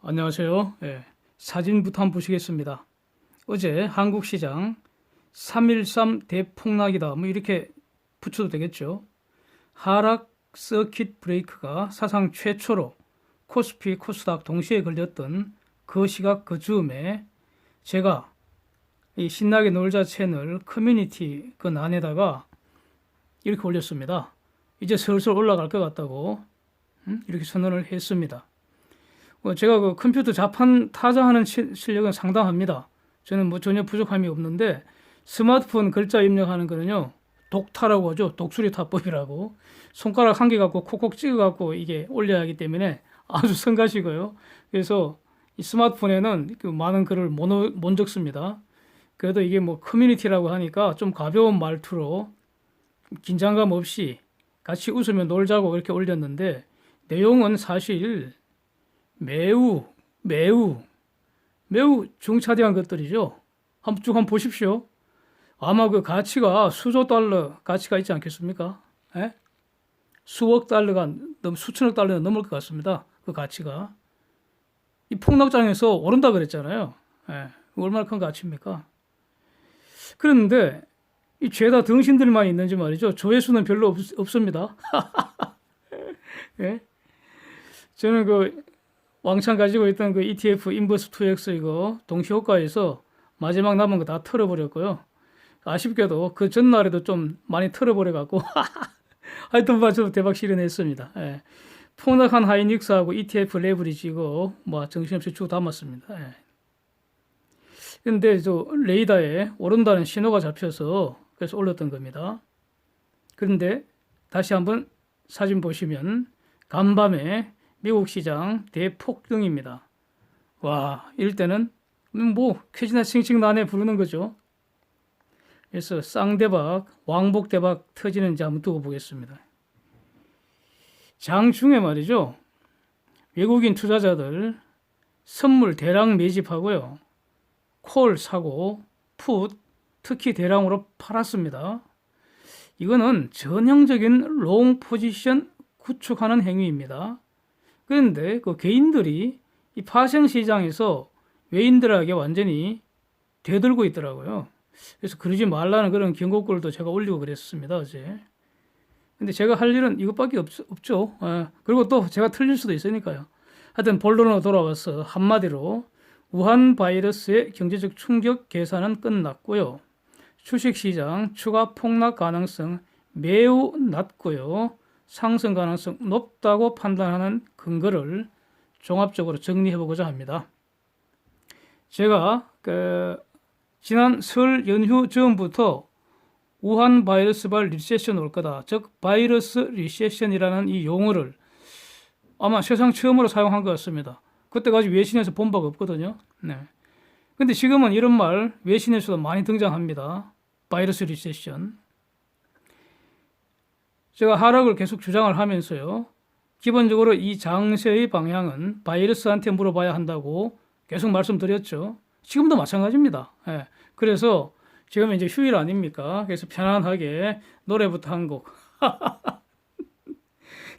안녕하세요. 사진부터 한번 보시겠습니다. 어제 한국 시장 3.13 대폭락이다. 뭐 이렇게 붙여도 되겠죠. 하락 서킷 브레이크가 사상 최초로 코스피, 코스닥 동시에 걸렸던 그 시각 그 즈음에 제가 이 신나게 놀자 채널 커뮤니티 그 난에다가 이렇게 올렸습니다. 이제 슬슬 올라갈 것 같다고 이렇게 선언을 했습니다. 제가 그 컴퓨터 자판 타자하는 실력은 상당합니다. 저는 뭐 전혀 부족함이 없는데 스마트폰 글자 입력하는 거는요 독타라고 하죠. 독수리 타법이라고 손가락 한 개 갖고 콕콕 찍어 갖고 이게 올려야 하기 때문에 아주 성가시고요. 그래서 이 스마트폰에는 그 많은 글을 못 적습니다. 그래도 이게 뭐 커뮤니티라고 하니까 좀 가벼운 말투로 긴장감 없이 같이 웃으며 놀자고 그렇게 올렸는데 내용은 사실 매우 중차대한 것들이죠. 한번 보십시오. 아마 그 가치가 수조 달러 가치가 있지 않겠습니까? 예? 수억 달러가 수천억 달러가 넘을 것 같습니다. 그 가치가 이 폭락장에서 오른다 그랬잖아요. 예. 얼마나 큰 가치입니까? 그런데 이 죄다 등신들만 있는지 말이죠. 조회수는 별로 없습니다. 예? 저는 그 왕창 가지고 있던 그 ETF 인버스 2X 이거 동시호가에서 마지막 남은 거 다 털어버렸고요. 아쉽게도 그 전날에도 좀 많이 털어버려갖고 하여튼 저도 대박 실현했습니다. 예. 폭락한 하이닉스하고 ETF 레버리지 이거 뭐 정신없이 주고 담았습니다. 예. 근데 저 레이더에 오른다는 신호가 잡혀서 그래서 올렸던 겁니다. 그런데 다시 한번 사진 보시면 간밤에 미국 시장 대폭등입니다. 와, 이럴 때는 뭐 쾌지나 칭칭난해 부르는 거죠. 그래서 쌍대박, 왕복대박 터지는지 한번 두고 보겠습니다. 장중에 말이죠. 외국인 투자자들 선물 대량 매집하고요. 콜 사고 풋 특히 대량으로 팔았습니다. 이거는 전형적인 롱 포지션 구축하는 행위입니다. 그런데 그 개인들이 이 파생 시장에서 외인들에게 완전히 대들고 있더라고요. 그래서 그러지 말라는 그런 경고글도 제가 올리고 그랬습니다, 어제. 근데 제가 할 일은 이것밖에 없죠. 그리고 또 제가 틀릴 수도 있으니까요. 하여튼 본론으로 돌아와서 한마디로 우한 바이러스의 경제적 충격 계산은 끝났고요. 주식시장 추가 폭락 가능성 매우 낮고요. 상승 가능성 높다고 판단하는 근거를 종합적으로 정리해 보고자 합니다. 제가 지난 설 연휴 전부터 우한 바이러스발 리세션 올 거다. 즉 바이러스 리세션이라는 이 용어를 아마 세상 처음으로 사용한 것 같습니다. 그때까지 외신에서 본 바가 없거든요. 네. 근데 지금은 이런 말 외신에서도 많이 등장합니다. 바이러스 리세션. 제가 하락을 계속 주장을 하면서요. 기본적으로 이 장세의 방향은 바이러스한테 물어봐야 한다고 계속 말씀드렸죠. 지금도 마찬가지입니다. 예. 그래서 지금 이제 휴일 아닙니까? 그래서 편안하게 노래부터 한 곡.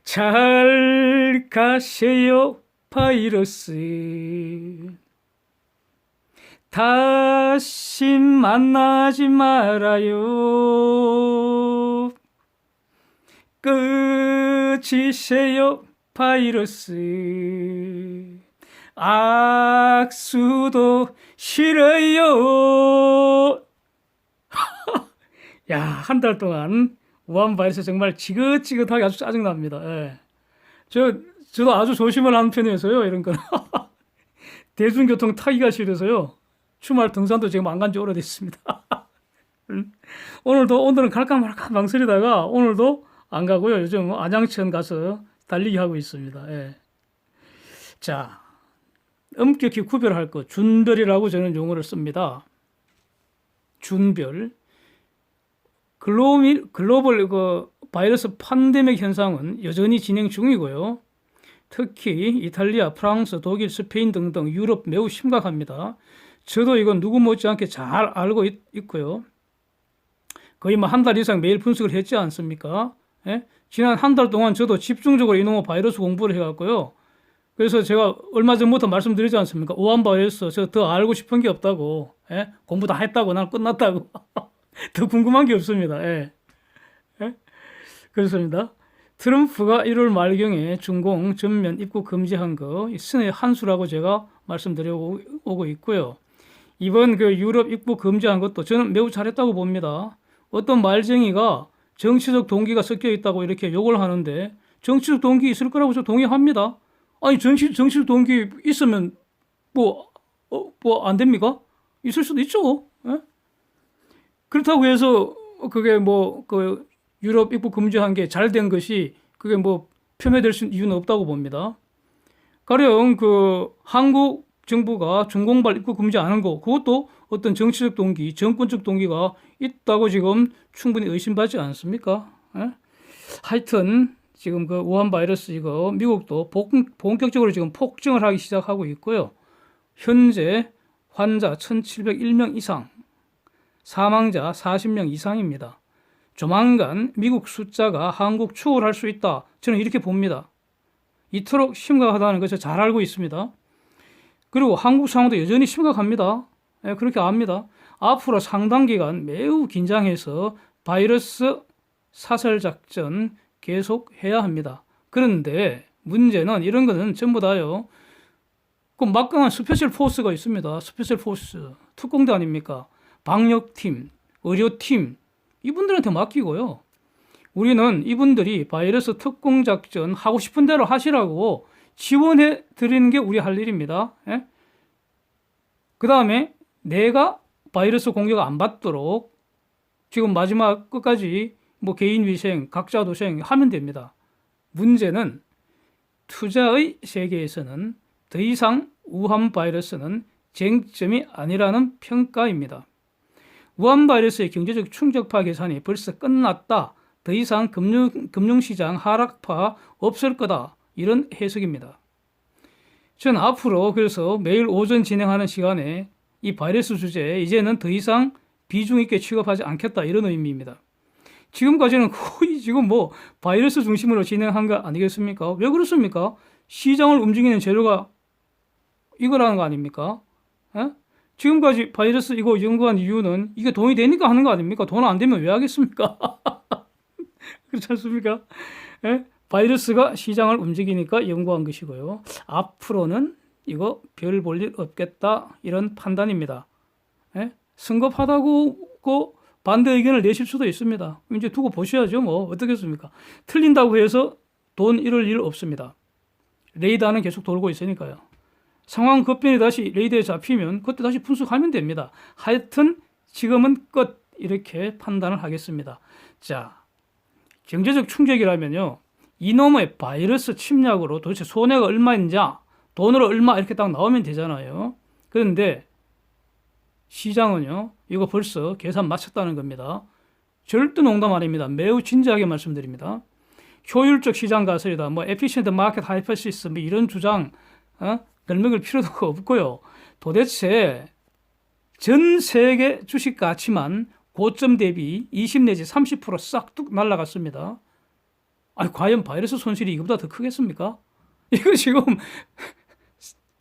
잘 가세요, 바이러스. 다시 만나지 말아요. 끝이세요, 바이러스. 악수도 싫어요. 야, 한 달 동안 우한 바이러스 정말 지긋지긋하게 아주 짜증납니다. 예. 저도 아주 조심을 하는 편이어서요, 이런 거. 대중교통 타기가 싫어서요. 주말 등산도 지금 안 간 지 오래됐습니다. 오늘은 갈까 말까 망설이다가 오늘도 안 가고요. 요즘 안양천 가서 달리기 하고 있습니다. 예. 자, 엄격히 구별할 것, 준별이라고 저는 용어를 씁니다. 준별. 글로벌 바이러스 팬데믹 현상은 여전히 진행 중이고요. 특히 이탈리아, 프랑스, 독일, 스페인 등등 유럽 매우 심각합니다. 저도 이건 누구 못지않게 잘 알고 있고요. 거의 뭐 한 달 이상 매일 분석을 했지 않습니까? 예? 지난 한 달 동안 저도 집중적으로 이놈의 바이러스 공부를 해갖고요. 그래서 제가 얼마 전부터 말씀드리지 않습니까? 우한 바이러스 저 더 알고 싶은 게 없다고. 예? 공부 다 했다고 난 끝났다고. 더 궁금한 게 없습니다. 예. 예? 그렇습니다. 트럼프가 1월 말경에 중공 전면 입국 금지한 거 신의 한 수라고 제가 말씀드리고 있고요. 이번 그 유럽 입국 금지한 것도 저는 매우 잘했다고 봅니다. 어떤 말쟁이가 정치적 동기가 섞여 있다고 이렇게 욕을 하는데 정치적 동기 있을 거라고 저 동의합니다. 아니 정치적 동기 있으면 뭐 안 됩니까? 있을 수도 있죠. 예? 그렇다고 해서 그게 뭐 그 유럽 입국 금지한 게 잘 된 것이 그게 뭐 폄훼될 수 이유는 없다고 봅니다. 가령 그 한국 정부가 중공발 입국 금지하는 거 그것도 어떤 정치적 동기, 정권적 동기가 있다고 지금 충분히 의심받지 않습니까? 예? 하여튼 지금 그 우한 바이러스 이거 미국도 본격적으로 지금 폭증을 하기 시작하고 있고요. 현재 환자 1,701명 이상, 사망자 40명 이상입니다. 조만간 미국 숫자가 한국 추월할 수 있다. 저는 이렇게 봅니다. 이토록 심각하다는 것을 잘 알고 있습니다. 그리고 한국 상황도 여전히 심각합니다. 예, 그렇게 압니다. 앞으로 상당 기간 매우 긴장해서 바이러스 사설 작전 계속 해야 합니다. 그런데 문제는 이런 거는 전부 다요. 그 막강한 스페셜 포스가 있습니다. 스페셜 포스 특공대 아닙니까? 방역팀, 의료팀 이분들한테 맡기고요. 우리는 이분들이 바이러스 특공 작전 하고 싶은 대로 하시라고 지원해 드리는 게 우리 할 일입니다. 예? 그 다음에 내가 바이러스 공격 안 받도록 지금 마지막 끝까지 뭐 개인 위생, 각자 도생 하면 됩니다. 문제는 투자의 세계에서는 더 이상 우한 바이러스는 쟁점이 아니라는 평가입니다. 우한 바이러스의 경제적 충격파 계산이 벌써 끝났다. 더 이상 금융시장 하락파 없을 거다. 이런 해석입니다. 전 앞으로 그래서 매일 오전 진행하는 시간에 이 바이러스 주제에 이제는 더 이상 비중 있게 취급하지 않겠다. 이런 의미입니다. 지금까지는 거의 지금 뭐 바이러스 중심으로 진행한 거 아니겠습니까? 왜 그렇습니까? 시장을 움직이는 재료가 이거라는 거 아닙니까? 에? 지금까지 바이러스 이거 연구한 이유는 이게 돈이 되니까 하는 거 아닙니까? 돈 안 되면 왜 하겠습니까? 그렇지 않습니까? 에? 바이러스가 시장을 움직이니까 연구한 것이고요. 앞으로는 이거 별 볼 일 없겠다 이런 판단입니다. 에? 성급하다고 반대 의견을 내실 수도 있습니다. 이제 두고 보셔야죠. 뭐 어떻겠습니까? 틀린다고 해서 돈 잃을 일 없습니다. 레이더는 계속 돌고 있으니까요. 상황 급변이 다시 레이더에 잡히면 그때 다시 분석하면 됩니다. 하여튼 지금은 끝 이렇게 판단을 하겠습니다. 자, 경제적 충격이라면요. 이놈의 바이러스 침략으로 도대체 손해가 얼마인지 돈으로 얼마 이렇게 딱 나오면 되잖아요. 그런데 시장은요. 이거 벌써 계산 마쳤다는 겁니다. 절대 농담 아닙니다. 매우 진지하게 말씀드립니다. 효율적 시장 가설이다. 뭐 efficient market hypothesis 뭐 이런 주장 별명을 필요도 없고요. 도대체 전 세계 주식 가치만 고점 대비 20 내지 30% 싹둑 날라갔습니다. 아니, 과연 바이러스 손실이 이거보다 더 크겠습니까? 이거 지금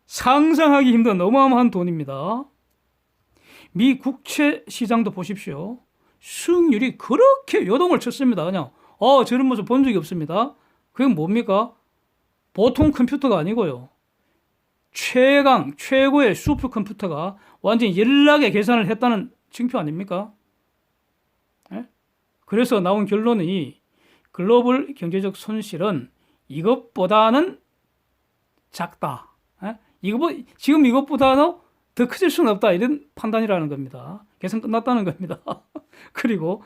상상하기 힘든 어마어마한 돈입니다. 미 국채 시장도 보십시오. 수익률이 그렇게 요동을 쳤습니다. 그냥 저런 모습 본 적이 없습니다. 그게 뭡니까? 보통 컴퓨터가 아니고요. 최고의 슈퍼 컴퓨터가 완전히 연락에 계산을 했다는 증표 아닙니까? 예? 그래서 나온 결론이 글로벌 경제적 손실은 이것보다는 작다. 예? 지금 이것보다는 더 커질 수는 없다. 이런 판단이라는 겁니다. 계산 끝났다는 겁니다. 그리고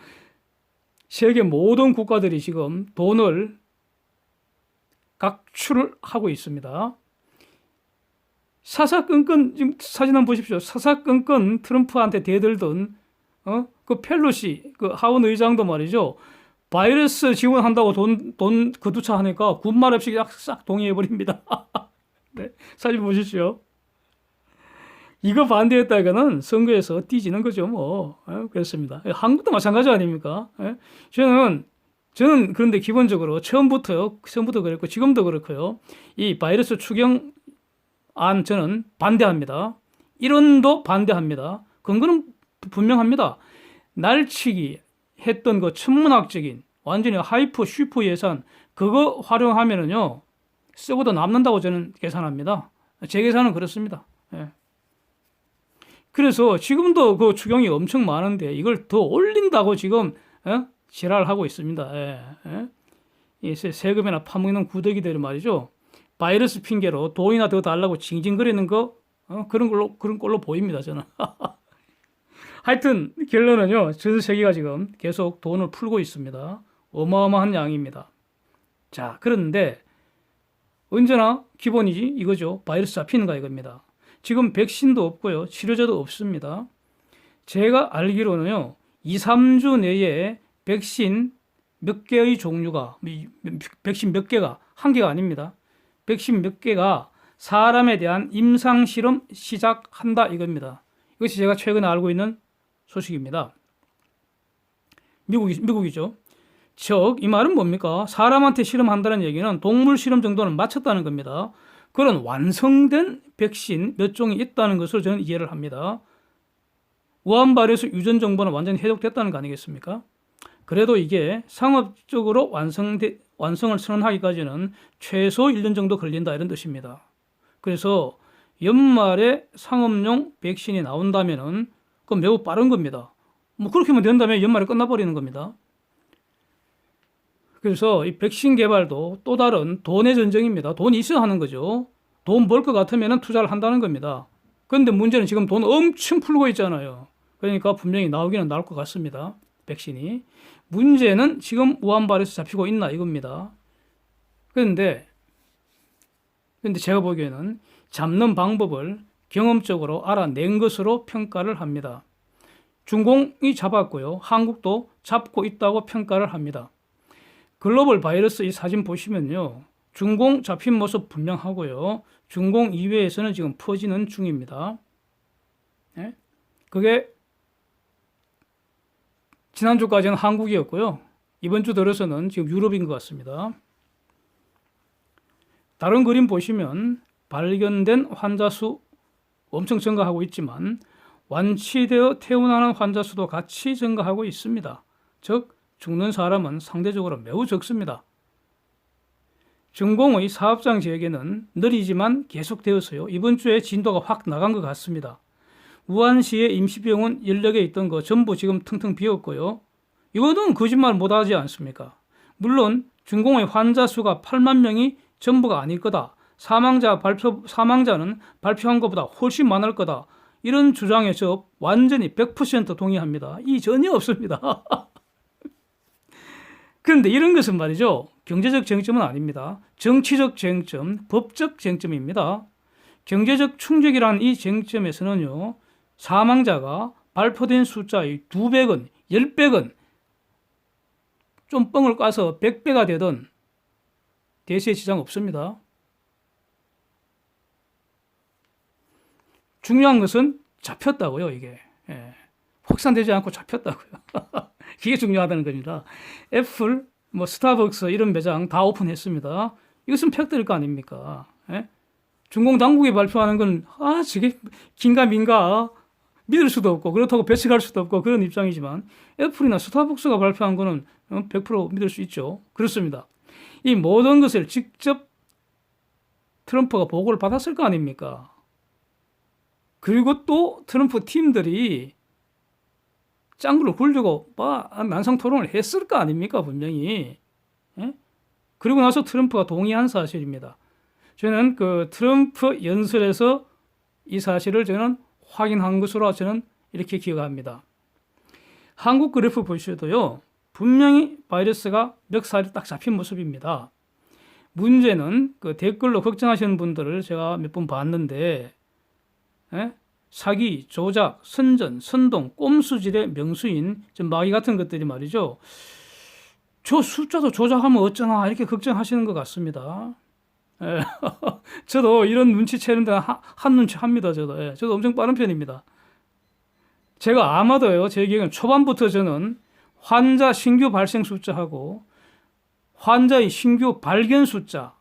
세계 모든 국가들이 지금 돈을 각출을 하고 있습니다. 사사건건 지금 사진 한번 보십시오. 사사건건 트럼프한테 대들던 그 펠로시 그 하원 의장도 말이죠. 바이러스 지원한다고 돈 거두차 하니까 군말 없이 싹 동의해 버립니다. 네, 사진 보십시오. 이거 반대했다가는 선거에서 뒤지는 거죠, 뭐. 그렇습니다. 한국도 마찬가지 아닙니까? 저는 저는 그런데 기본적으로 처음부터 그랬고 지금도 그렇고요. 이 바이러스 추경안 저는 반대합니다. 이론도 반대합니다. 근거는 분명합니다. 날치기 했던 그 천문학적인 완전히 하이퍼 슈퍼 예산 그거 활용하면은요 쓰고도 남는다고 저는 계산합니다. 제 계산은 그렇습니다. 예. 그래서 지금도 그 추경이 엄청 많은데 이걸 더 올린다고 지금 지랄하고 있습니다. 예. 예. 이 세금이나 파먹는 구더기들 말이죠. 바이러스 핑계로 돈이나 더 달라고 징징거리는 거 그런 걸로 보입니다. 저는. 하여튼 결론은요. 전 세계가 지금 계속 돈을 풀고 있습니다. 어마어마한 양입니다. 자, 그런데 언제나 기본이지 이거죠. 바이러스 잡히는가 이겁니다. 지금 백신도 없고요. 치료제도 없습니다. 제가 알기로는요. 2, 3주 내에 백신 몇 개의 종류가 백신 몇 개가 한 개가 아닙니다. 백신 몇 개가 사람에 대한 임상 실험 시작한다 이겁니다. 이것이 제가 최근에 알고 있는 소식입니다. 미국이죠. 즉, 이 말은 뭡니까? 사람한테 실험한다는 얘기는 동물 실험 정도는 마쳤다는 겁니다. 그런 완성된 백신 몇 종이 있다는 것을 저는 이해를 합니다. 우한 바이러스 유전 정보는 완전히 해독됐다는 거 아니겠습니까? 그래도 이게 상업적으로 완성을 선언하기까지는 최소 1년 정도 걸린다 이런 뜻입니다. 그래서 연말에 상업용 백신이 나온다면은 그건 매우 빠른 겁니다. 뭐 그렇게 하면 된다면 연말에 끝나버리는 겁니다. 그래서 이 백신 개발도 또 다른 돈의 전쟁입니다. 돈이 있어야 하는 거죠. 돈 벌 것 같으면 투자를 한다는 겁니다. 그런데 문제는 지금 돈 엄청 풀고 있잖아요. 그러니까 분명히 나오기는 나올 것 같습니다. 백신이. 문제는 지금 우한 바이러스 잡히고 있나 이겁니다. 그런데 제가 보기에는 잡는 방법을 경험적으로 알아낸 것으로 평가를 합니다. 중공이 잡았고요. 한국도 잡고 있다고 평가를 합니다. 글로벌 바이러스 이 사진 보시면요. 중공 잡힌 모습 분명하고요. 중공 이외에서는 지금 퍼지는 중입니다. 네? 그게 지난주까지는 한국이었고요. 이번 주 들어서는 지금 유럽인 것 같습니다. 다른 그림 보시면 발견된 환자 수 엄청 증가하고 있지만 완치되어 퇴원하는 환자 수도 같이 증가하고 있습니다. 즉 죽는 사람은 상대적으로 매우 적습니다. 중공의 사업장 재개는 느리지만 계속되어서요. 이번 주에 진도가 확 나간 것 같습니다. 우한시의 임시병원 14개 있던 거 전부 지금 텅텅 비었고요. 이거는 거짓말 못하지 않습니까? 물론 중공의 환자 수가 8만 명이 전부가 아닐 거다. 사망자는 발표한 것보다 훨씬 많을 거다. 이런 주장에 저 완전히 100% 동의합니다. 이 전혀 없습니다. 그런데 이런 것은 말이죠. 경제적 쟁점은 아닙니다. 정치적 쟁점, 법적 쟁점입니다. 경제적 충격이라는 이 쟁점에서는요. 사망자가 발표된 숫자의 2배건, 10배건 좀 뻥을 까서 100배가 되던 대세에 지장 없습니다. 중요한 것은 잡혔다고요, 이게. 예. 확산되지 않고 잡혔다고요. 이게 중요하다는 겁니다. 애플, 스타벅스 이런 매장 다 오픈했습니다. 이것은 팩트일 거 아닙니까? 예? 중공 당국이 발표하는 건 저게 긴가 민가 믿을 수도 없고 그렇다고 배척할 수도 없고 그런 입장이지만 애플이나 스타벅스가 발표한 거는 100% 믿을 수 있죠. 그렇습니다. 이 모든 것을 직접 트럼프가 보고를 받았을 거 아닙니까? 그리고 또 트럼프 팀들이 짱구를 굴리고 난상 토론을 했을 거 아닙니까? 분명히. 예? 그리고 나서 트럼프가 동의한 사실입니다. 저는 그 트럼프 연설에서 이 사실을 저는 확인한 것으로 저는 이렇게 기억합니다. 한국 그래프 보셔도요. 분명히 바이러스가 멱살이 딱 잡힌 모습입니다. 문제는 그 댓글로 걱정하시는 분들을 제가 몇 번 봤는데 사기, 조작, 선전, 선동, 꼼수질의 명수인 마귀 같은 것들이 말이죠. 저 숫자도 조작하면 어쩌나 이렇게 걱정하시는 것 같습니다. 저도 이런 눈치채는 데 한 눈치 합니다. 저도 엄청 빠른 편입니다. 제가 아마도요. 제 기억에는 초반부터 저는 환자 신규 발생 숫자하고 환자의 신규 발견 숫자,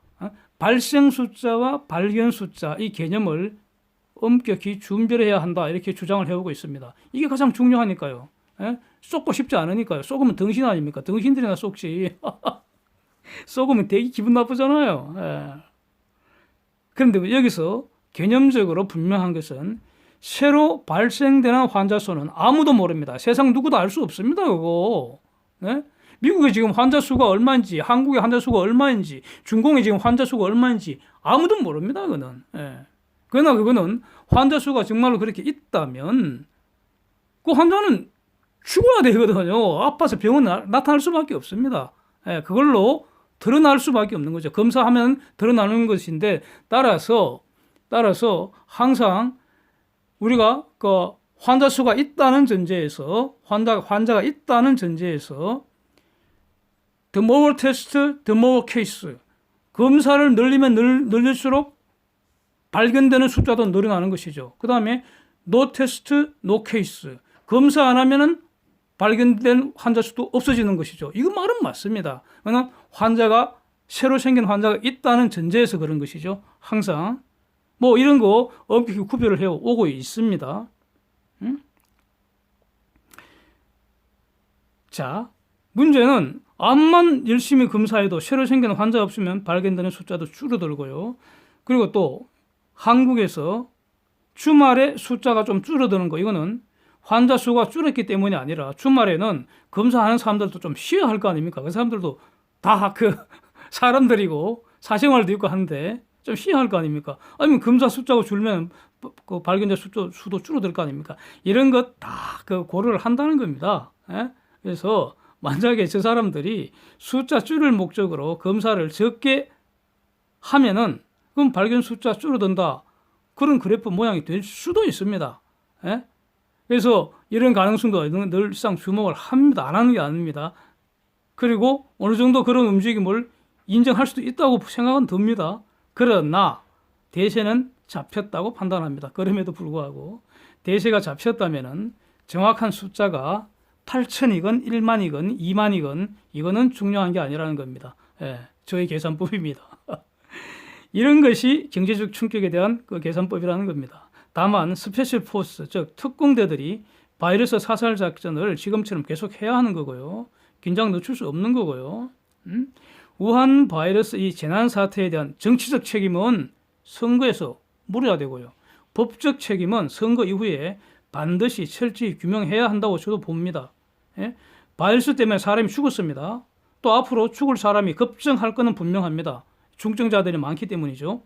발생 숫자와 발견 숫자 이 개념을 엄격히 준별해야 한다 이렇게 주장을 해오고 있습니다. 이게 가장 중요하니까요. 쏟고 싶지 않으니까요. 쏟으면 덩신 아닙니까? 덩신들이나 쏟지. 쏟으면 되게 기분 나쁘잖아요. 그런데 여기서 개념적으로 분명한 것은 새로 발생되는 환자 수는 아무도 모릅니다. 세상 누구도 알 수 없습니다. 그거. 미국에 지금 환자 수가 얼마인지, 한국의 환자 수가 얼마인지, 중공에 지금 환자 수가 얼마인지 아무도 모릅니다. 그거는. 그러나 그거는 환자 수가 정말로 그렇게 있다면 그 환자는 죽어야 되거든요. 아파서 병원 나타날 수밖에 없습니다. 그걸로 드러날 수밖에 없는 거죠. 검사하면 드러나는 것인데 따라서 항상 우리가 그 환자 수가 있다는 전제에서 환자가 있다는 전제에서 the more test, the more case. 검사를 늘리면 늘릴수록 발견되는 숫자도 늘어나는 것이죠. 그 다음에 no test, no case. 검사 안 하면은 발견된 환자 수도 없어지는 것이죠. 이거 말은 맞습니다. 그러나 새로 생긴 환자가 있다는 전제에서 그런 것이죠. 항상. 뭐 이런 거 엄격히 구별을 해오고 있습니다. 자, 문제는 암만 열심히 검사해도 새로 생긴 환자 없으면 발견되는 숫자도 줄어들고요. 그리고 또 한국에서 주말에 숫자가 좀 줄어드는 거 이거는 환자 수가 줄었기 때문이 아니라 주말에는 검사하는 사람들도 좀 쉬어야 할 거 아닙니까? 그 사람들도 다 사람들이고 사생활도 있고 한데 좀 쉬어야 할 거 아닙니까? 아니면 검사 숫자가 줄면 그 발견자 수도 줄어들 거 아닙니까? 이런 것 다 고려를 한다는 겁니다. 그래서 만약에 저 사람들이 숫자 줄일 목적으로 검사를 적게 하면은 그럼 발견 숫자 줄어든다. 그런 그래프 모양이 될 수도 있습니다. 그래서 이런 가능성도 늘상 주목을 합니다. 안 하는 게 아닙니다. 그리고 어느 정도 그런 움직임을 인정할 수도 있다고 생각은 듭니다. 그러나 대세는 잡혔다고 판단합니다. 그럼에도 불구하고 대세가 잡혔다면은 정확한 숫자가 8천이건 1만이건 2만이건 이거는 중요한 게 아니라는 겁니다. 저의 계산법입니다. 이런 것이 경제적 충격에 대한 그 계산법이라는 겁니다. 다만 스페셜 포스, 즉 특공대들이 바이러스 사살 작전을 지금처럼 계속 해야 하는 거고요. 긴장 늦출 수 없는 거고요. 우한 바이러스 이 재난 사태에 대한 정치적 책임은 선거에서 물어야 되고요. 법적 책임은 선거 이후에 반드시 철저히 규명해야 한다고 저도 봅니다. 바이러스 때문에 사람이 죽었습니다. 또 앞으로 죽을 사람이 급증할 것은 분명합니다. 중증자들이 많기 때문이죠.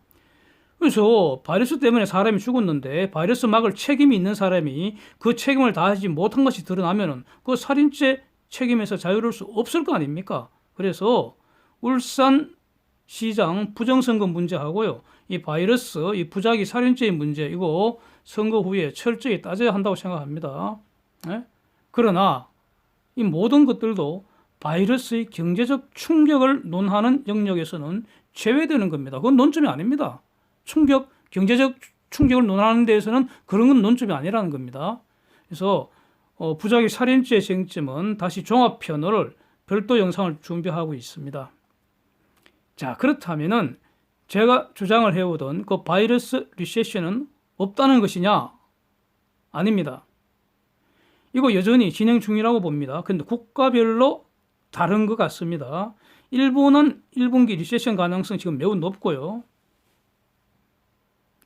그래서 바이러스 때문에 사람이 죽었는데 바이러스 막을 책임이 있는 사람이 그 책임을 다하지 못한 것이 드러나면은 그 살인죄 책임에서 자유로울 수 없을 거 아닙니까? 그래서 울산시장 부정선거 문제하고요. 이 바이러스, 이 부작위 살인죄의 문제 이거 선거 후에 철저히 따져야 한다고 생각합니다. 그러나 이 모든 것들도 바이러스의 경제적 충격을 논하는 영역에서는 제외되는 겁니다. 그건 논점이 아닙니다. 경제적 충격을 논하는 데에서는 그런 건 논점이 아니라는 겁니다. 그래서 부작위 살인죄 쟁점은 다시 종합편을 별도 영상을 준비하고 있습니다. 자, 그렇다면은 제가 주장을 해오던 그 바이러스 리세션은 없다는 것이냐? 아닙니다. 이거 여전히 진행 중이라고 봅니다. 근데 국가별로 다른 것 같습니다. 일본은 1분기 리세션 가능성 지금 매우 높고요.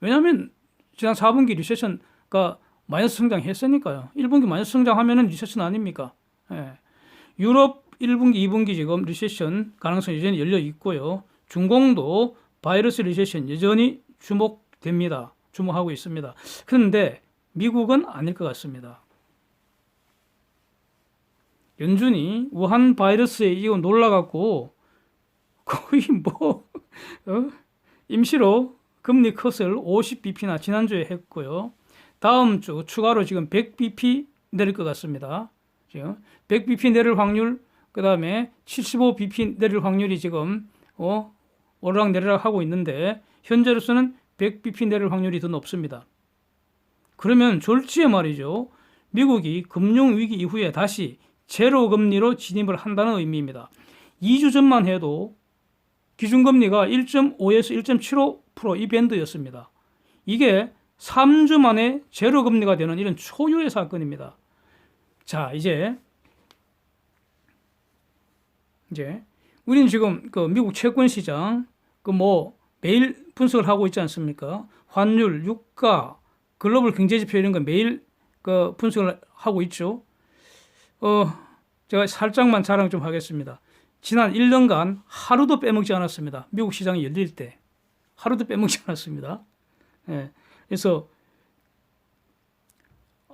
왜냐하면 지난 4분기 리세션가 마이너스 성장했으니까요. 1분기 마이너스 성장하면은 리세션 아닙니까? 유럽 1분기, 2분기 지금 리세션 가능성 여전히 열려 있고요. 중공도 바이러스 리세션 여전히 주목됩니다. 주목하고 있습니다. 그런데 미국은 아닐 것 같습니다. 연준이 우한 바이러스에 이거 놀라갖고 거의 임시로 금리 컷을 50bp나 지난주에 했고요. 다음 주 추가로 지금 100bp 내릴 것 같습니다. 지금 100bp 내릴 확률, 그 다음에 75bp 내릴 확률이 지금 오르락내리락 하고 있는데 현재로서는 100bp 내릴 확률이 더 높습니다. 그러면 졸지에 말이죠. 미국이 금융위기 이후에 다시 제로 금리로 진입을 한다는 의미입니다. 2주 전만 해도 기준금리가 1.5에서 1.75% 이 밴드였습니다. 이게 3주 만에 제로 금리가 되는 이런 초유의 사건입니다. 자, 이제 우리는 지금 그 미국 채권 시장 매일 분석을 하고 있지 않습니까? 환율, 유가, 글로벌 경제 지표 이런 거 매일 그 분석을 하고 있죠. 제가 살짝만 자랑 좀 하겠습니다. 지난 1년간 하루도 빼먹지 않았습니다. 미국 시장이 열릴 때 하루도 빼먹지 않았습니다. 예, 그래서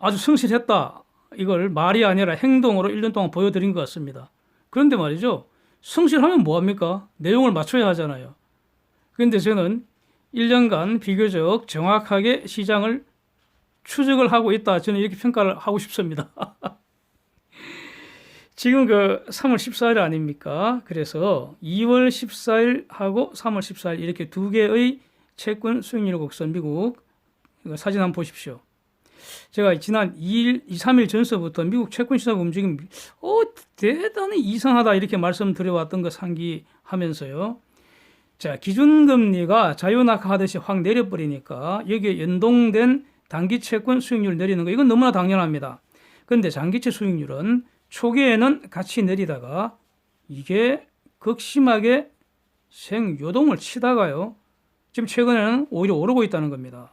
아주 성실했다. 이걸 말이 아니라 행동으로 1년 동안 보여드린 것 같습니다. 그런데 말이죠. 성실하면 뭐합니까? 내용을 맞춰야 하잖아요. 그런데 저는 1년간 비교적 정확하게 시장을 추적을 하고 있다. 저는 이렇게 평가를 하고 싶습니다. 지금 그 3월 14일 아닙니까? 그래서 2월 14일하고 3월 14일 이렇게 두 개의 채권 수익률 곡선 미국 사진 한번 보십시오. 제가 지난 2일, 2, 3일 전서부터 미국 채권 시장 움직임 대단히 이상하다 이렇게 말씀드려왔던 거 상기하면서요. 자, 기준금리가 자유낙하하듯이 확 내려버리니까 여기에 연동된 단기 채권 수익률 내리는 거 이건 너무나 당연합니다. 그런데 장기채 수익률은 초기에는 같이 내리다가 이게 극심하게 생요동을 치다가요. 지금 최근에는 오히려 오르고 있다는 겁니다.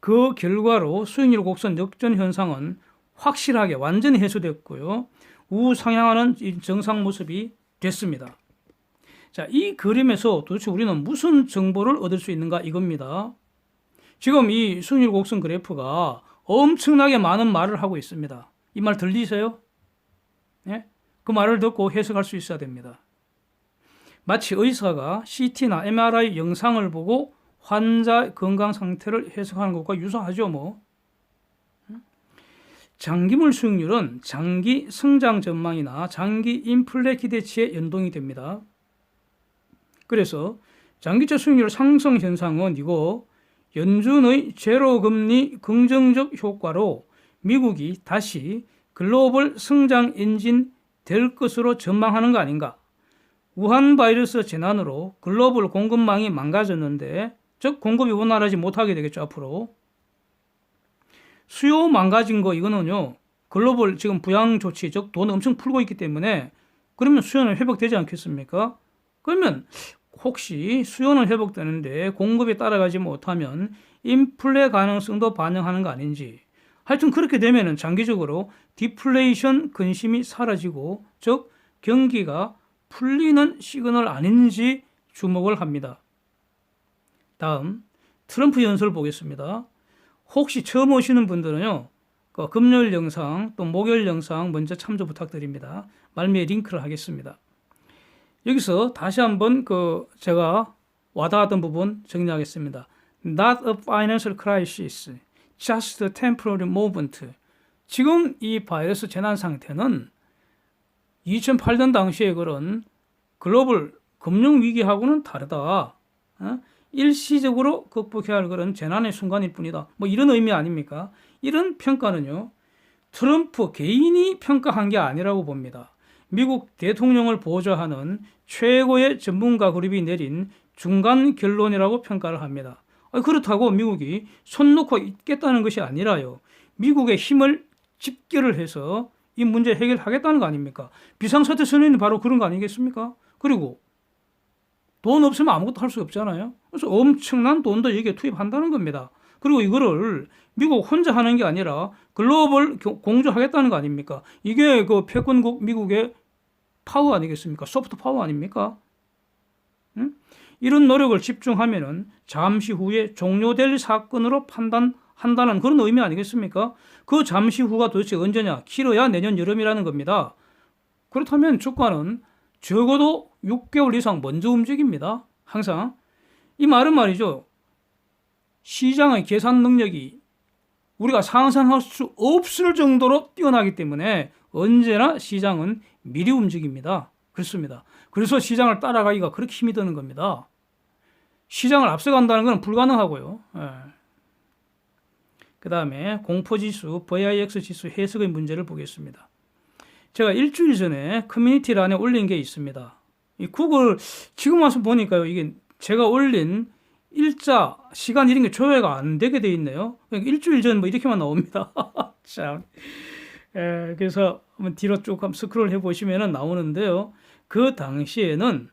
그 결과로 수익률 곡선 역전 현상은 확실하게 완전히 해소됐고요. 우상향하는 정상 모습이 됐습니다. 자, 이 그림에서 도대체 우리는 무슨 정보를 얻을 수 있는가 이겁니다. 지금 이 수익률 곡선 그래프가 엄청나게 많은 말을 하고 있습니다. 이 말 들리세요? 네? 그 말을 듣고 해석할 수 있어야 됩니다. 마치 의사가 CT나 MRI 영상을 보고 환자 건강 상태를 해석하는 것과 유사하죠, 장기물 수익률은 장기 성장 전망이나 장기 인플레 기대치에 연동이 됩니다. 그래서 장기채 수익률 상승 현상은 이거 연준의 제로 금리 긍정적 효과로 미국이 다시 글로벌 성장 엔진 될 것으로 전망하는 거 아닌가? 우한 바이러스 재난으로 글로벌 공급망이 망가졌는데, 즉 공급이 원활하지 못하게 되겠죠, 앞으로. 수요 망가진 거 이거는요. 글로벌 지금 부양 조치, 즉 돈 엄청 풀고 있기 때문에 그러면 수요는 회복되지 않겠습니까? 그러면 혹시 수요는 회복되는데 공급이 따라가지 못하면 인플레 가능성도 반영하는 거 아닌지. 하여튼 그렇게 되면은 장기적으로 디플레이션 근심이 사라지고, 즉 경기가 풀리는 시그널 아닌지 주목을 합니다. 다음 트럼프 연설 보겠습니다. 혹시 처음 오시는 분들은요, 금요일 영상 또 목요일 영상 먼저 참조 부탁드립니다. 말미에 링크를 하겠습니다. 여기서 다시 한번 제가 와닿았던 부분 정리하겠습니다. Not a financial crisis, just a temporary movement. 지금 이 바이러스 재난 상태는 2008년 당시에 그런 글로벌 금융위기하고는 다르다. 일시적으로 극복해야 할 그런 재난의 순간일 뿐이다. 이런 의미 아닙니까? 이런 평가는요, 트럼프 개인이 평가한 게 아니라고 봅니다. 미국 대통령을 보좌하는 최고의 전문가 그룹이 내린 중간 결론이라고 평가를 합니다. 그렇다고 미국이 손 놓고 있겠다는 것이 아니라요. 미국의 힘을 집결을 해서 이 문제 해결하겠다는 거 아닙니까? 비상사태 선언이 바로 그런 거 아니겠습니까? 그리고 돈 없으면 아무것도 할 수 없잖아요. 그래서 엄청난 돈도 여기에 투입한다는 겁니다. 그리고 이거를 미국 혼자 하는 게 아니라 글로벌 공조하겠다는 거 아닙니까? 이게 그 패권국 미국의 파워 아니겠습니까? 소프트 파워 아닙니까? 이런 노력을 집중하면은 잠시 후에 종료될 사건으로 판단한다는 그런 의미 아니겠습니까? 그 잠시 후가 도대체 언제냐? 길어야 내년 여름이라는 겁니다. 그렇다면 주가는 적어도 6개월 이상 먼저 움직입니다. 항상. 이 말은 말이죠. 시장의 계산 능력이 우리가 상상할 수 없을 정도로 뛰어나기 때문에 언제나 시장은 미리 움직입니다. 그렇습니다. 그래서 시장을 따라가기가 그렇게 힘이 드는 겁니다. 시장을 앞서간다는 건 불가능하고요. 그 다음에 공포지수, VIX 지수 해석의 문제를 보겠습니다. 제가 일주일 전에 커뮤니티란에 올린 게 있습니다. 이 구글 지금 와서 보니까요. 이게 제가 올린 일자, 시간 이런 게 조회가 안 되게 돼 있네요. 그러니까 일주일 전 뭐 이렇게만 나옵니다. 참. 그래서 한번 뒤로 쭉 한번 스크롤 해보시면 나오는데요. 그 당시에는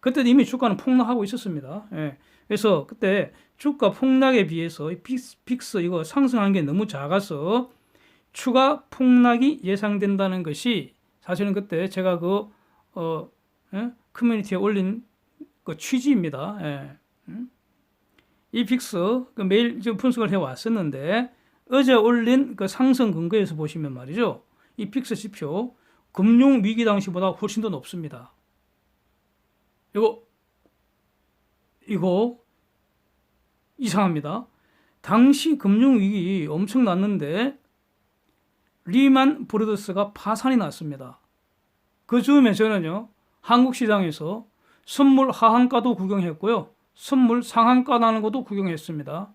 그때 이미 주가는 폭락하고 있었습니다. 그래서 그때 주가 폭락에 비해서 빅스 이거 상승한 게 너무 작아서 추가 폭락이 예상된다는 것이 사실은 그때 제가 커뮤니티에 올린 그 취지입니다. 이 빅스 매일 지금 분석을 해 왔었는데 어제 올린 그 상승 근거에서 보시면 말이죠. 이 빅스 지표 금융 위기 당시보다 훨씬 더 높습니다. 이거 이상합니다. 당시 금융 위기 엄청 났는데 리만 브러더스가 파산이 났습니다. 그 즈음에 저는요, 한국 시장에서 선물 하한가도 구경했고요, 선물 상한가 나는 것도 구경했습니다.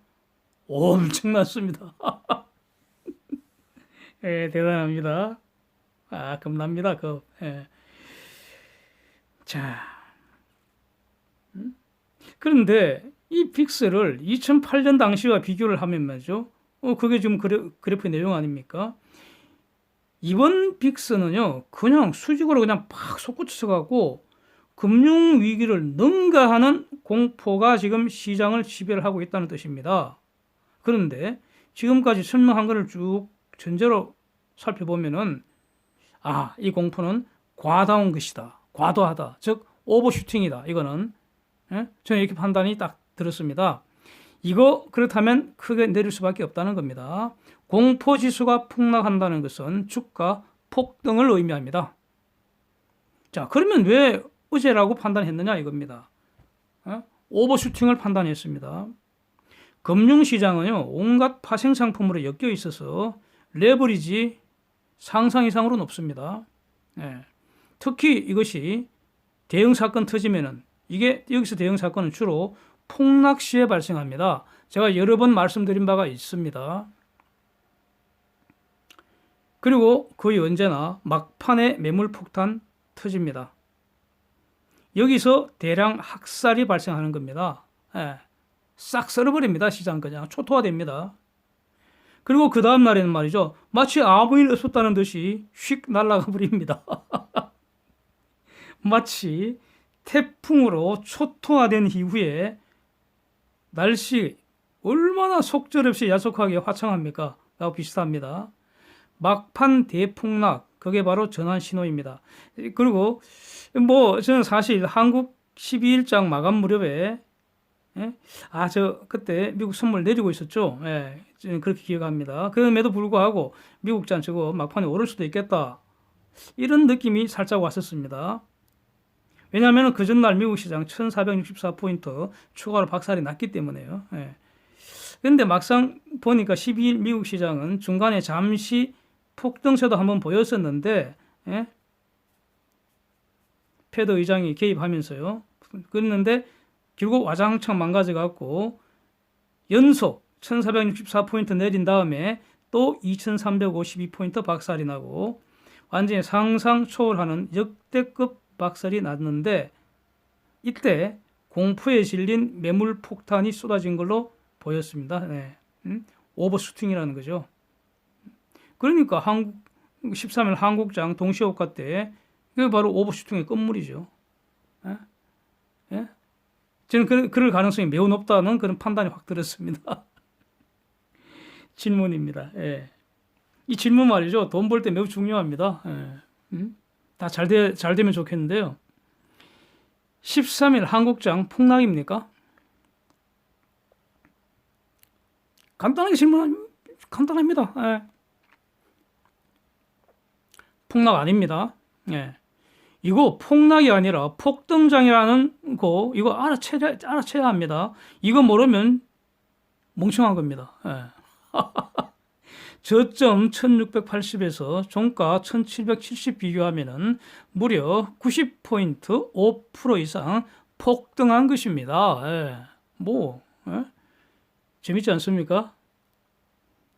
엄청났습니다. 대단합니다. 겁납니다. 자, 그런데 이 빅스를 2008년 당시와 비교를 하면 말이죠. 그게 지금 그래프의 내용 아닙니까? 이번 빅스는요, 그냥 수직으로 그냥 팍 솟구쳐 갖고 금융 위기를 능가하는 공포가 지금 시장을 지배를 하고 있다는 뜻입니다. 그런데 지금까지 설명한 것을 쭉 전제로 살펴보면은 이 공포는 과다한 것이다. 과도하다. 즉 오버슈팅이다. 이거는 저는 이렇게 판단이 딱 들었습니다. 이거 그렇다면 크게 내릴 수밖에 없다는 겁니다. 공포지수가 폭락한다는 것은 주가 폭등을 의미합니다. 자, 그러면 왜 어제라고 판단했느냐 이겁니다. 오버슈팅을 판단했습니다. 금융시장은요, 온갖 파생상품으로 엮여 있어서 레버리지 상상 이상으로 높습니다. 특히 이것이 대형사건 터지면은 이게 여기서 대형사건은 주로 폭락 시에 발생합니다. 제가 여러 번 말씀드린 바가 있습니다. 그리고 거의 언제나 막판에 매물 폭탄 터집니다. 여기서 대량 학살이 발생하는 겁니다. 싹 썰어버립니다. 시장 그냥 초토화됩니다. 그리고 그 다음 날에는 말이죠. 마치 아무 일 없었다는 듯이 휙 날아가 버립니다. 마치 태풍으로 초토화된 이후에 날씨 얼마나 속절없이 야속하게 화창합니까? 라고 비슷합니다. 막판 대폭락, 그게 바로 전환 신호입니다. 그리고 저는 사실 한국 12일장 마감 무렵에 그때 미국 선물 내리고 있었죠. 저는 그렇게 기억합니다. 그럼에도 불구하고 미국장 저거 막판에 오를 수도 있겠다. 이런 느낌이 살짝 왔었습니다. 왜냐하면 그 전날 미국 시장 1464포인트 추가로 박살이 났기 때문에요. 그런데 막상 보니까 12일 미국 시장은 중간에 잠시 폭등세도 한번 보였었는데 패드 의장이 개입하면서요. 그랬는데 결국 와장창 망가져갖고 연속 1464포인트 내린 다음에 또 2352포인트 박살이 나고 완전히 상상 초월하는 역대급 박살이 났는데 이때 공포에 질린 매물 폭탄이 쏟아진 걸로 보였습니다. 오버슈팅이라는 거죠. 그러니까 13일 한국장 동시호가 때 그게 바로 오버슈팅의 끝물이죠. 저는 그럴 가능성이 매우 높다는 그런 판단이 확 들었습니다. 질문입니다. 이 질문 말이죠. 돈 벌 때 매우 중요합니다. 다 잘 되면 좋겠는데요. 13일 한국장 폭락입니까? 간단하게 간단합니다. 폭락 아닙니다. 이거 폭락이 아니라 폭등장이라는 거 이거 알아채야 합니다. 이거 모르면 멍청한 겁니다. 저점 1680에서 종가 1770 비교하면은 무려 90포인트 5% 이상 폭등한 것입니다. 재밌지 않습니까?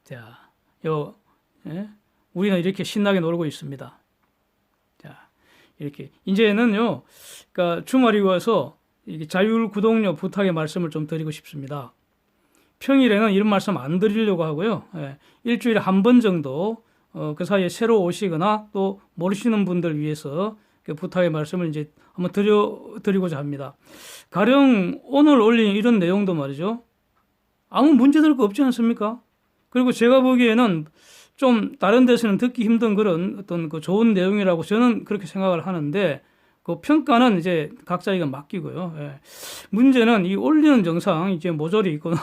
자, 우리는 이렇게 신나게 놀고 있습니다. 이렇게 이제는요, 그러니까 주말이 와서 이게 자율 구독료 부탁의 말씀을 좀 드리고 싶습니다. 평일에는 이런 말씀 안 드리려고 하고요. 예, 일주일에 한 번 정도 그 사이에 새로 오시거나 또 모르시는 분들 위해서 그 부탁의 말씀을 이제 한번 드리고자 합니다. 가령 오늘 올린 이런 내용도 말이죠. 아무 문제될 거 없지 않습니까? 그리고 제가 보기에는 좀 다른 데서는 듣기 힘든 그런 어떤 그 좋은 내용이라고 저는 그렇게 생각을 하는데 그 평가는 이제 각자에게 맡기고요. 예. 문제는 이 올리는 영상 이제 모조리 있거나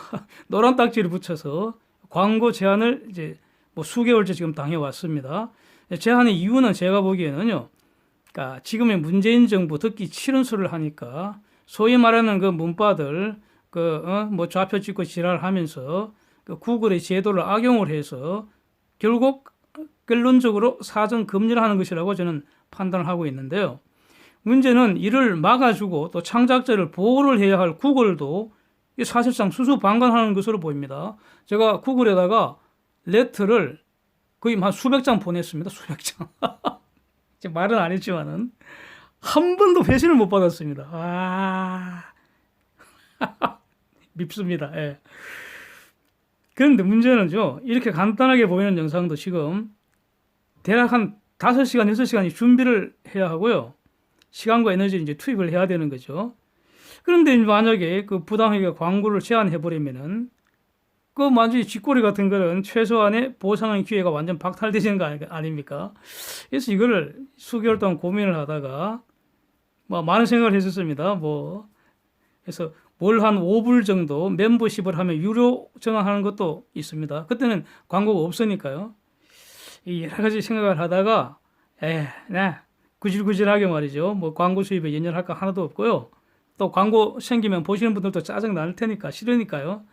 노란 딱지를 붙여서 광고 제한을 이제 뭐 수개월째 지금 당해왔습니다. 제한의 이유는 제가 보기에는요. 그러니까 지금의 문재인 정부 듣기 싫은 소리를 하니까 소위 말하는 그 문바들 뭐 좌표 찍고 지랄하면서 그 구글의 제도를 악용을 해서 결국 결론적으로 사전 금지를 하는 것이라고 저는 판단을 하고 있는데요. 문제는 이를 막아주고 또 창작자를 보호를 해야 할 구글도 사실상 수수방관하는 것으로 보입니다. 제가 구글에다가 레터를 거의 한 수백 장 보냈습니다. 수백 장. 말은 안 했지만은 한 번도 회신을 못 받았습니다. 밉습니다. 예. 그런데 문제는요, 이렇게 간단하게 보이는 영상도 지금 대략 한 5시간, 6시간이 준비를 해야 하고요. 시간과 에너지를 이제 투입을 해야 되는 거죠. 그런데 만약에 그 부당하게 광고를 제한해버리면은 그 완전히 쥐꼬리 같은 거는 최소한의 보상의 기회가 완전 박탈되시는 거 아닙니까? 그래서 이거를 수개월 동안 고민을 하다가 뭐 많은 생각을 했었습니다. 뭐 그래서 뭘 한 5불 정도 멤버십을 하면 유료 전환하는 것도 있습니다. 그때는 광고가 없으니까요. 이 여러 가지 생각을 하다가 구질구질하게 말이죠. 뭐 광고 수입에 연연할 거 하나도 없고요. 또 광고 생기면 보시는 분들도 짜증 날 테니까 싫으니까요.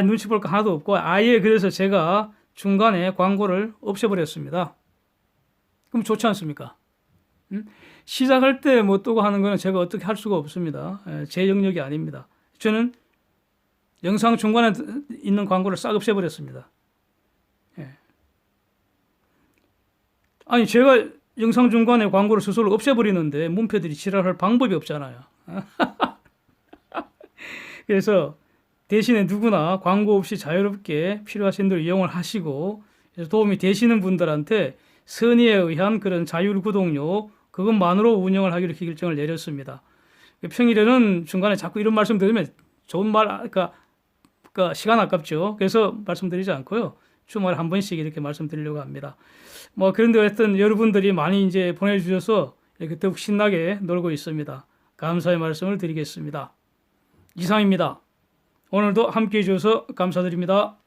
눈치 볼 거 하나도 없고 아예 그래서 제가 중간에 광고를 없애버렸습니다. 그럼 좋지 않습니까? 시작할 때 뭐 뜨고 하는 거는 제가 어떻게 할 수가 없습니다. 제 영역이 아닙니다. 저는 영상 중간에 있는 광고를 싹 없애버렸습니다. 아니 제가 영상 중간에 광고를 스스로 없애버리는데 문패들이 지랄할 방법이 없잖아요. 그래서 대신에 누구나 광고 없이 자유롭게 필요하신 대로 이용을 하시고 도움이 되시는 분들한테 선의에 의한 그런 자율 구독료 그것만으로 운영을 하기로 결정을 내렸습니다. 평일에는 중간에 자꾸 이런 말씀 드리면 좋은 말, 그러니까 시간 아깝죠. 그래서 말씀드리지 않고요. 주말에 한 번씩 이렇게 말씀드리려고 합니다. 뭐 그런데 하여튼 여러분들이 많이 이제 보내주셔서 이렇게 더욱 신나게 놀고 있습니다. 감사의 말씀을 드리겠습니다. 이상입니다. 오늘도 함께 해주셔서 감사드립니다.